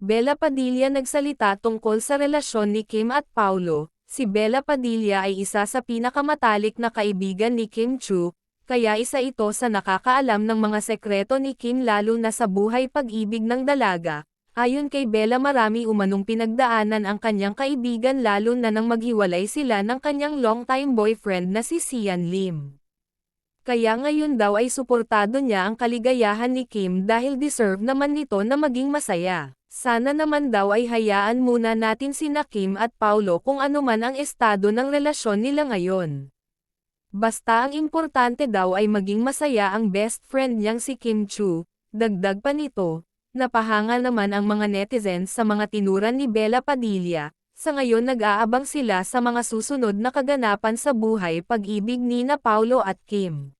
Bella Padilla nagsalita tungkol sa relasyon ni Kim at Paulo. Si Bella Padilla ay isa sa pinakamatalik na kaibigan ni Kim Chu, kaya isa ito sa nakakaalam ng mga sekreto ni Kim lalo na sa buhay pag-ibig ng dalaga. Ayon kay Bella, marami umanong pinagdaanan ang kanyang kaibigan lalo na nang maghiwalay sila ng kanyang long-time boyfriend na si Sian Lim. Kaya ngayon daw ay suportado niya ang kaligayahan ni Kim dahil deserve naman nito na maging masaya. Sana naman daw ay hayaan muna natin sina Kim at Paulo kung ano man ang estado ng relasyon nila ngayon. Basta ang importante daw ay maging masaya ang best friend niyang si Kim Chu. Dagdag pa nito, napahanga naman ang mga netizens sa mga tinuran ni Bella Padilla. Sa ngayon nag-aabang sila sa mga susunod na kaganapan sa buhay pag-ibig ni na Paulo at Kim.